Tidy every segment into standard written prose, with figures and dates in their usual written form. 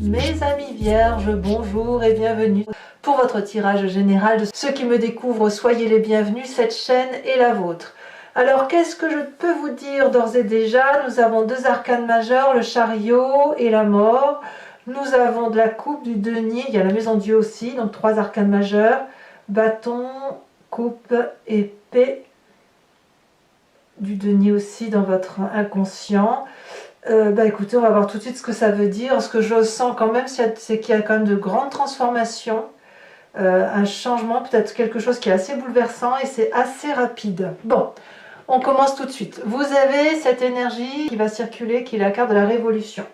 Mes amis vierges, bonjour et bienvenue pour votre tirage général. De ceux qui me découvrent, soyez les bienvenus, cette chaîne est la vôtre. Alors qu'est-ce que je peux vous dire d'ores et déjà? Nous avons deux arcanes majeurs, le chariot et la mort. Nous avons de la coupe, du denier, il y a la maison Dieu aussi, donc trois arcanes majeurs, bâton, coupe, épée, du denier aussi dans votre inconscient. Écoutez, on va voir tout de suite ce que ça veut dire. Ce que je sens quand même, c'est qu'il y a quand même de grandes transformations, un changement, peut-être quelque chose qui est assez bouleversant et c'est assez rapide. Bon, on commence tout de suite. Vous avez cette énergie qui va circuler, qui est la carte de la révolution.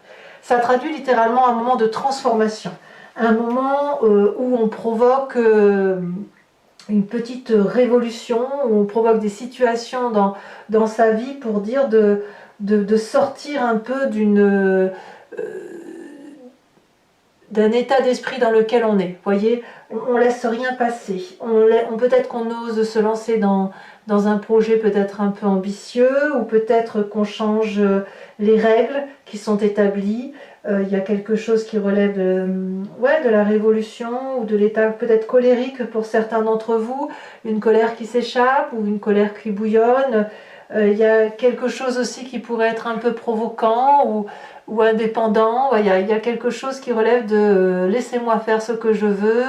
Ça traduit littéralement un moment de transformation, un moment où on provoque une petite révolution, où on provoque des situations dans sa vie pour dire de sortir un peu d'un état d'esprit dans lequel on est. Vous voyez, on laisse rien passer. Peut-être qu'on ose se lancer dans un projet peut-être un peu ambitieux, ou peut-être qu'on change les règles qui sont établies. Il y a quelque chose qui relève de la révolution, ou de l'état peut-être colérique pour certains d'entre vous, une colère qui s'échappe, ou une colère qui bouillonne. Il y a quelque chose aussi qui pourrait être un peu provoquant ou indépendant. Il y a quelque chose qui relève de laissez-moi faire ce que je veux.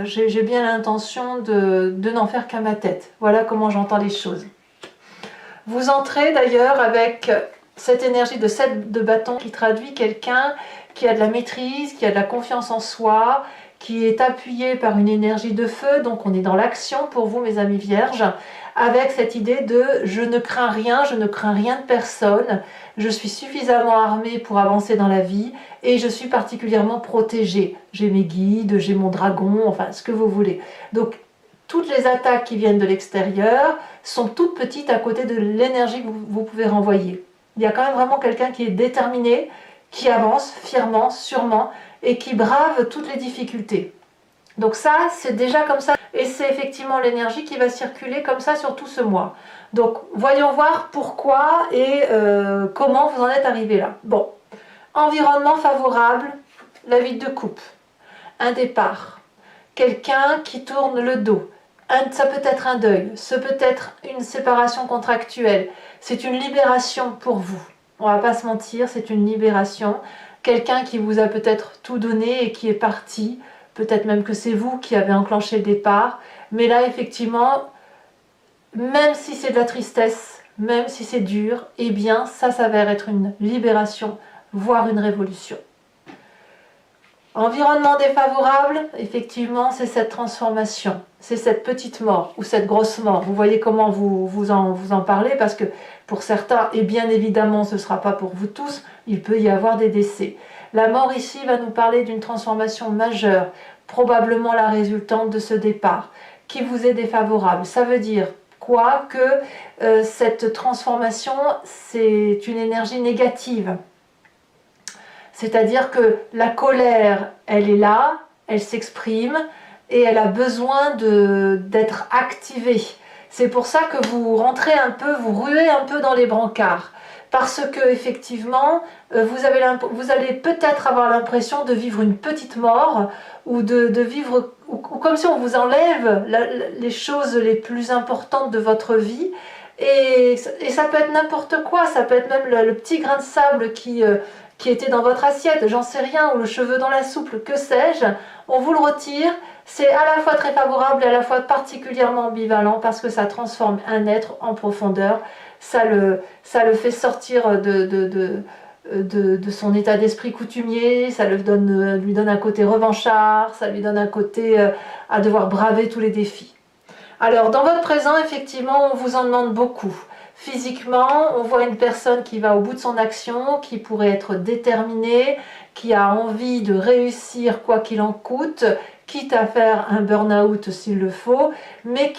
J'ai bien l'intention de n'en faire qu'à ma tête. Voilà comment j'entends les choses. Vous entrez d'ailleurs avec cette énergie de 7 de bâton qui traduit quelqu'un qui a de la maîtrise, qui a de la confiance en soi, qui est appuyé par une énergie de feu. Donc on est dans l'action pour vous, mes amis vierges, avec cette idée de je ne crains rien de personne, je suis suffisamment armée pour avancer dans la vie et je suis particulièrement protégée. J'ai mes guides, j'ai mon dragon, enfin ce que vous voulez. Donc toutes les attaques qui viennent de l'extérieur sont toutes petites à côté de l'énergie que vous pouvez renvoyer. Il y a quand même vraiment quelqu'un qui est déterminé, qui avance fièrement, sûrement, et qui brave toutes les difficultés. Donc ça, c'est déjà comme ça, et c'est effectivement l'énergie qui va circuler comme ça sur tout ce mois. Donc voyons voir pourquoi et comment vous en êtes arrivé là. Bon, environnement favorable, la vie de coupe, un départ, quelqu'un qui tourne le dos, ça peut être un deuil, ça peut être une séparation contractuelle, c'est une libération pour vous. On va pas se mentir, c'est une libération. Quelqu'un qui vous a peut-être tout donné et qui est parti, peut-être même que c'est vous qui avez enclenché le départ, mais là effectivement, même si c'est de la tristesse, même si c'est dur, eh bien ça s'avère être une libération, voire une révolution. Environnement défavorable, effectivement, c'est cette transformation, c'est cette petite mort ou cette grosse mort. Vous voyez comment vous en parlez, parce que pour certains, et bien évidemment ce ne sera pas pour vous tous, il peut y avoir des décès. La mort ici va nous parler d'une transformation majeure, probablement la résultante de ce départ, qui vous est défavorable. Ça veut dire quoi? Que cette transformation, c'est une énergie négative. C'est-à-dire que la colère, elle est là, elle s'exprime et elle a besoin d'être activée. C'est pour ça que vous rentrez un peu, vous ruez un peu dans les brancards. Parce que effectivement, vous allez peut-être avoir l'impression de vivre une petite mort ou de vivre ou comme si on vous enlève les choses les plus importantes de votre vie. Et ça peut être n'importe quoi, ça peut être même le petit grain de sable qui était dans votre assiette, j'en sais rien, ou le cheveu dans la soupe, que sais-je, on vous le retire. C'est à la fois très favorable et à la fois particulièrement ambivalent parce que ça transforme un être en profondeur, ça le fait sortir de son état d'esprit coutumier, ça lui donne un côté revanchard, ça lui donne un côté à devoir braver tous les défis. Alors dans votre présent, effectivement, on vous en demande beaucoup. Physiquement, on voit une personne qui va au bout de son action, qui pourrait être déterminée, qui a envie de réussir quoi qu'il en coûte, quitte à faire un burn-out s'il le faut, mais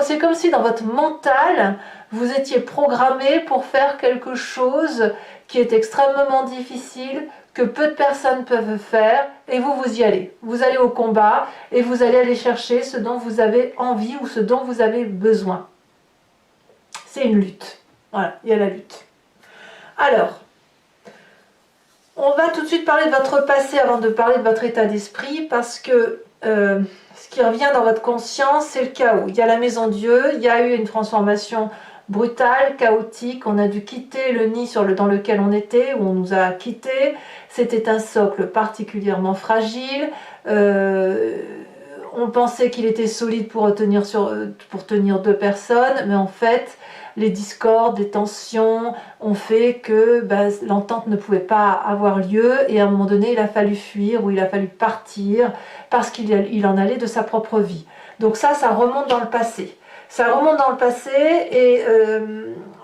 c'est comme si dans votre mental, vous étiez programmé pour faire quelque chose qui est extrêmement difficile, que peu de personnes peuvent faire, et vous y allez. Vous allez au combat, et vous allez aller chercher ce dont vous avez envie ou ce dont vous avez besoin. C'est une lutte. Voilà, il y a la lutte. Alors, On va tout de suite parler de votre passé avant de parler de votre état d'esprit, parce que ce qui revient dans votre conscience, c'est le chaos. Il y a la maison Dieu, il y a eu une transformation brutale, chaotique, on a dû quitter le nid dans lequel on était, où on nous a quittés. C'était un socle particulièrement fragile. On pensait qu'il était solide pour tenir deux personnes, mais en fait, les discordes, les tensions ont fait que l'entente ne pouvait pas avoir lieu, et à un moment donné, il a fallu fuir, ou il a fallu partir, parce qu'il en allait de sa propre vie. Donc ça remonte dans le passé. Ça remonte dans le passé, et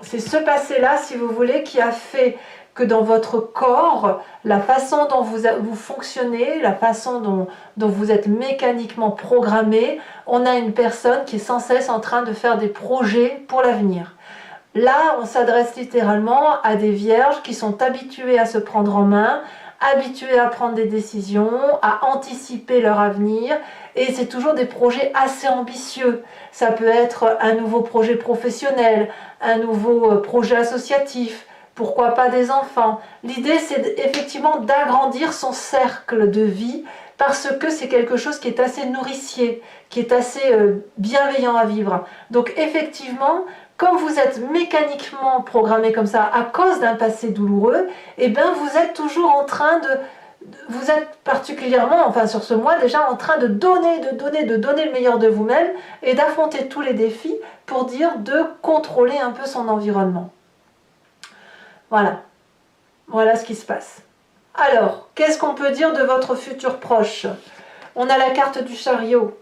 c'est ce passé-là, si vous voulez, qui a fait que dans votre corps, la façon dont vous fonctionnez, la façon dont vous êtes mécaniquement programmé, on a une personne qui est sans cesse en train de faire des projets pour l'avenir. Là, on s'adresse littéralement à des vierges qui sont habituées à se prendre en main, habituées à prendre des décisions, à anticiper leur avenir, et c'est toujours des projets assez ambitieux. Ça peut être un nouveau projet professionnel, un nouveau projet associatif, pourquoi pas des enfants. L'idée, c'est effectivement d'agrandir son cercle de vie, parce que c'est quelque chose qui est assez nourricier, qui est assez bienveillant à vivre. Donc effectivement, comme vous êtes mécaniquement programmé comme ça à cause d'un passé douloureux, eh bien vous êtes toujours en train vous êtes particulièrement, enfin sur ce mois déjà, en train de donner le meilleur de vous-même, et d'affronter tous les défis pour dire de contrôler un peu son environnement. Voilà ce qui se passe. Alors, qu'est-ce qu'on peut dire de votre futur proche? On a la carte du chariot.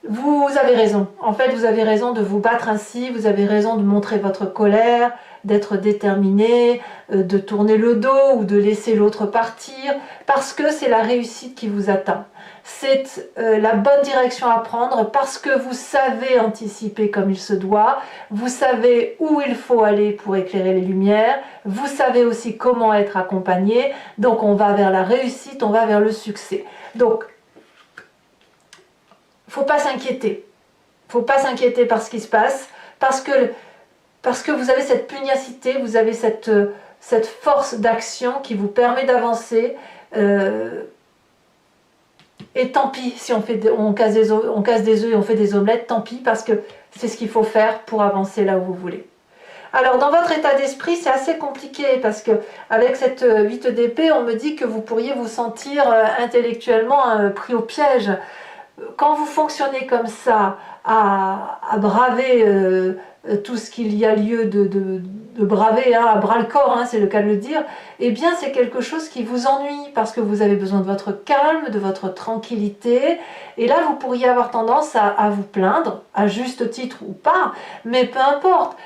Vous avez raison. En fait, vous avez raison de vous battre ainsi, vous avez raison de montrer votre colère, d'être déterminé, de tourner le dos ou de laisser l'autre partir, parce que c'est la réussite qui vous attend. C'est la bonne direction à prendre, parce que vous savez anticiper comme il se doit, vous savez où il faut aller pour éclairer les lumières, vous savez aussi comment être accompagné, donc on va vers la réussite, on va vers le succès. Donc, faut pas s'inquiéter. Faut pas s'inquiéter par ce qui se passe, parce que vous avez cette pugnacité, vous avez cette force d'action qui vous permet d'avancer. Et tant pis si on casse des œufs et on fait des omelettes, tant pis, parce que c'est ce qu'il faut faire pour avancer là où vous voulez. Alors dans votre état d'esprit, c'est assez compliqué, parce que avec cette 8 d'épée, on me dit que vous pourriez vous sentir intellectuellement pris au piège. Quand vous fonctionnez comme ça, à braver tout ce qu'il y a lieu de braver, à bras le corps, c'est le cas de le dire, eh bien c'est quelque chose qui vous ennuie, parce que vous avez besoin de votre calme, de votre tranquillité, et là vous pourriez avoir tendance à vous plaindre, à juste titre ou pas, mais peu importe,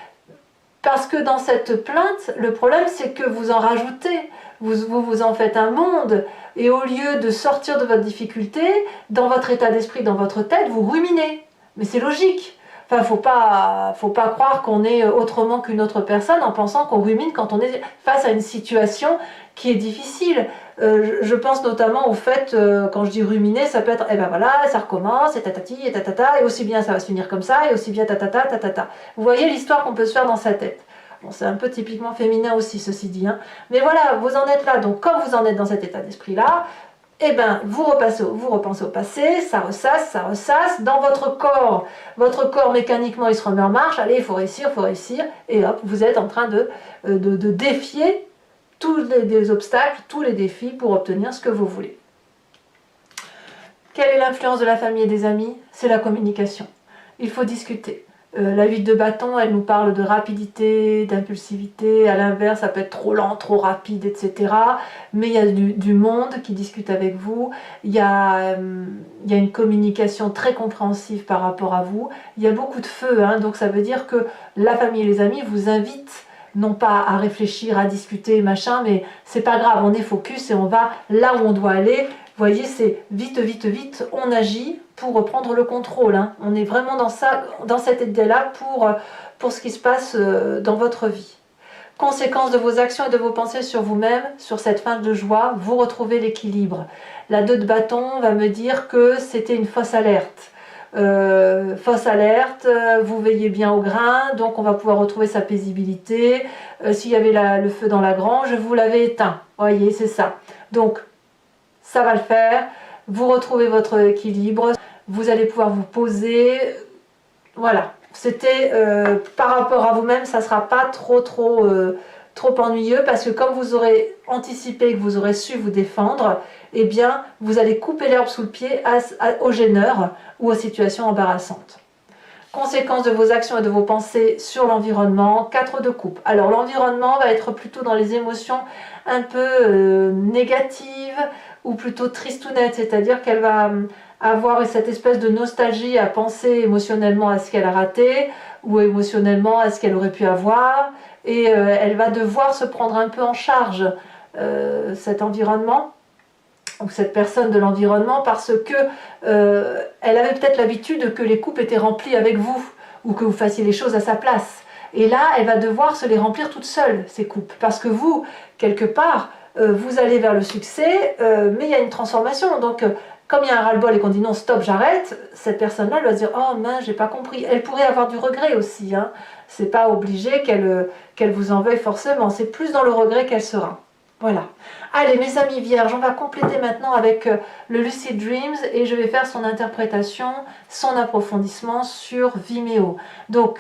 parce que dans cette plainte, le problème c'est que vous en rajoutez, vous en faites un monde, et au lieu de sortir de votre difficulté, dans votre état d'esprit, dans votre tête, vous ruminez. Mais c'est logique. Enfin, faut pas croire qu'on est autrement qu'une autre personne en pensant qu'on rumine quand on est face à une situation qui est difficile. Je pense notamment au fait, quand je dis ruminer, ça peut être, eh ben voilà, ça recommence, et tatati, et tatata, et aussi bien ça va se finir comme ça, et aussi bien tatata, tatata. Vous voyez l'histoire qu'on peut se faire dans sa tête. Bon, c'est un peu typiquement féminin aussi, ceci dit. Mais voilà, vous en êtes là. Donc, comme vous en êtes dans cet état d'esprit-là, eh ben, vous repensez au passé, ça ressasse. Dans votre corps mécaniquement, il se remet en marche. Allez, il faut réussir. Et hop, vous êtes en train de défier tous les obstacles, tous les défis pour obtenir ce que vous voulez. Quelle est l'influence de la famille et des amis? C'est la communication. Il faut discuter. La 8 de bâton, elle nous parle de rapidité, d'impulsivité, à l'inverse, ça peut être trop lent, trop rapide, etc. Mais il y a du monde qui discute avec vous, il y a une communication très compréhensive par rapport à vous, il y a beaucoup de feu, donc ça veut dire que la famille et les amis vous invitent non pas à réfléchir, à discuter, machin, mais c'est pas grave, on est focus et on va là où on doit aller. Vous voyez, c'est vite, on agit pour reprendre le contrôle. On est vraiment dans cette idée-là pour ce qui se passe dans votre vie. Conséquence de vos actions et de vos pensées sur vous-même, sur cette fin de joie, vous retrouvez l'équilibre. La 2 de bâton va me dire que c'était une fausse alerte. fausse alerte, vous veillez bien au grain, donc on va pouvoir retrouver sa paisibilité. S'il y avait le feu dans la grange, vous l'avez éteint. Voyez, c'est ça. Donc, ça va le faire. Vous retrouvez votre équilibre. Vous allez pouvoir vous poser. Voilà. C'était par rapport à vous-même, ça ne sera pas trop ennuyeux parce que comme vous aurez anticipé que vous aurez su vous défendre, eh bien, vous allez couper l'herbe sous le pied aux gêneurs ou aux situations embarrassantes. Conséquences de vos actions et de vos pensées sur l'environnement, 4 de coupe. Alors l'environnement va être plutôt dans les émotions un peu négatives ou plutôt tristounettes, c'est-à-dire qu'elle va avoir cette espèce de nostalgie à penser émotionnellement à ce qu'elle a raté ou émotionnellement à ce qu'elle aurait pu avoir, et elle va devoir se prendre un peu en charge cet environnement ou cette personne de l'environnement parce que elle avait peut-être l'habitude que les coupes étaient remplies avec vous ou que vous fassiez les choses à sa place. Et là, elle va devoir se les remplir toute seule, ces coupes. Parce que vous, quelque part, vous allez vers le succès, mais il y a une transformation. Donc, comme il y a un ras-le-bol et qu'on dit non, stop, j'arrête, cette personne-là, elle va se dire oh mince, j'ai pas compris. Elle pourrait avoir du regret aussi. Hein. C'est pas obligé qu'elle vous en veuille forcément. C'est plus dans le regret qu'elle sera. Voilà. Allez, mes amis vierges, on va compléter maintenant avec le Lucid Dreams et je vais faire son interprétation, son approfondissement sur Vimeo. Donc,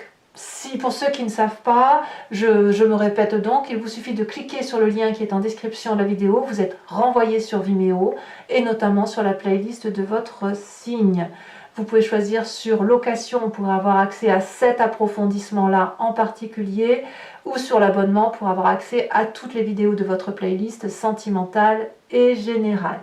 pour ceux qui ne savent pas, je me répète donc, il vous suffit de cliquer sur le lien qui est en description de la vidéo, vous êtes renvoyé sur Vimeo et notamment sur la playlist de votre signe. Vous pouvez choisir sur location pour avoir accès à cet approfondissement-là en particulier ou sur l'abonnement pour avoir accès à toutes les vidéos de votre playlist sentimentale et générale.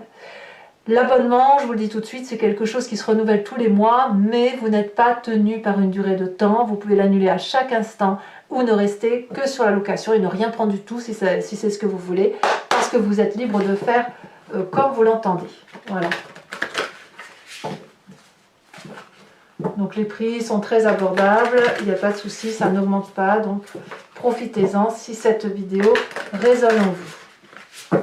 L'abonnement, je vous le dis tout de suite, c'est quelque chose qui se renouvelle tous les mois, mais vous n'êtes pas tenu par une durée de temps. Vous pouvez l'annuler à chaque instant ou ne rester que sur la location et ne rien prendre du tout si c'est ce que vous voulez, parce que vous êtes libre de faire comme vous l'entendez. Voilà. Donc les prix sont très abordables, il n'y a pas de souci, ça n'augmente pas, donc profitez-en si cette vidéo résonne en vous.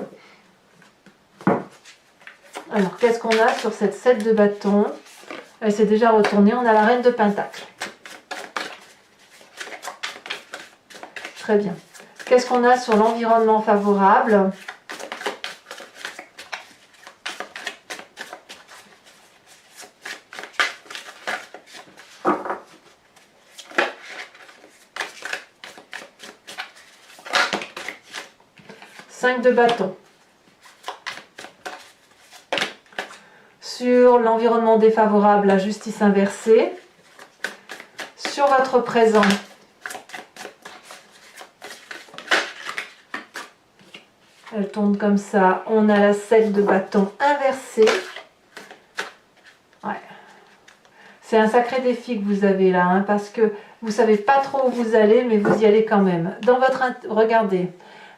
Alors qu'est-ce qu'on a sur cette 7 de bâton? Elle s'est déjà retournée, on a la reine de pentacle. Très bien. Qu'est-ce qu'on a sur l'environnement favorable? De bâton. Sur l'environnement défavorable, la justice inversée. Sur votre présent, elle tourne comme ça, on a la 7 de bâton inversée. Ouais. C'est un sacré défi que vous avez là, hein, parce que vous savez pas trop où vous allez, mais vous y allez quand même. Dans votre... Regardez,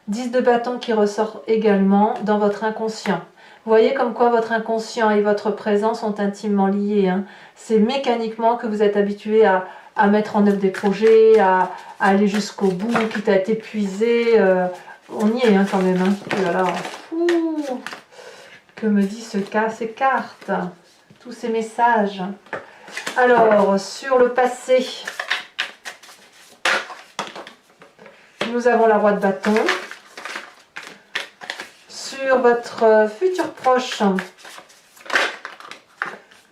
10 de bâton qui ressort également dans votre inconscient. Vous voyez comme quoi votre inconscient et votre présent sont intimement liés. Hein. C'est mécaniquement que vous êtes habitué à mettre en œuvre des projets, à aller jusqu'au bout, quitte à être épuisé. On y est hein, quand même. Hein. Oh là là. Ouh. Que me dit ces cartes? Tous ces messages. Alors, sur le passé, nous avons la roi de bâton. Sur votre futur proche,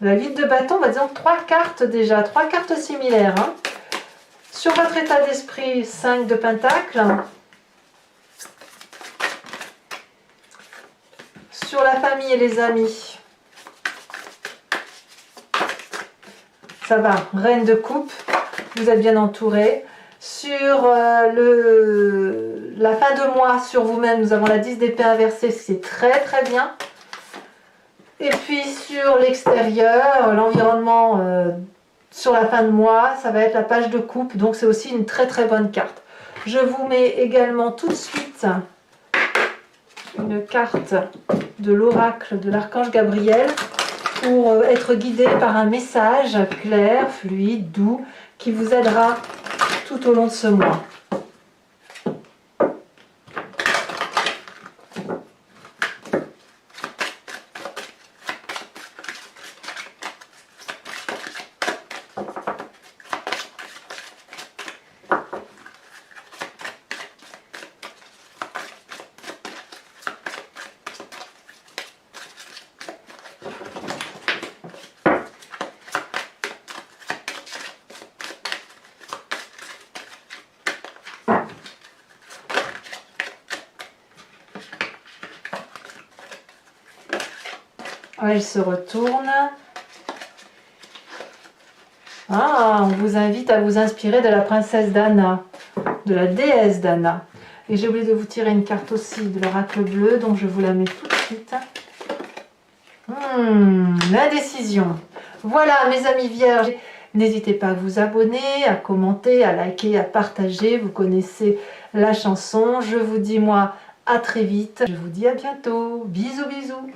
la 8 de bâton, bah disons 3 cartes déjà, 3 cartes similaires. Hein. Sur votre état d'esprit, 5 de pentacle. Sur la famille et les amis, ça va, reine de coupe, vous êtes bien entouré. Sur la fin de mois, sur vous-même, nous avons la 10 d'épée inversée, c'est très très bien. Et puis sur l'extérieur, l'environnement sur la fin de mois, ça va être la page de coupe, donc c'est aussi une très très bonne carte. Je vous mets également tout de suite une carte de l'oracle de l'archange Gabriel pour être guidé par un message clair, fluide, doux, qui vous aidera tout au long de ce mois. Elle se retourne. Ah, on vous invite à vous inspirer de la princesse Dana, de la déesse Dana. Et j'ai oublié de vous tirer une carte aussi de l'oracle bleu, donc je vous la mets tout de suite. L'indécision. Voilà, mes amis vierges. N'hésitez pas à vous abonner, à commenter, à liker, à partager. Vous connaissez la chanson. Je vous dis moi à très vite. Je vous dis à bientôt. Bisous, bisous.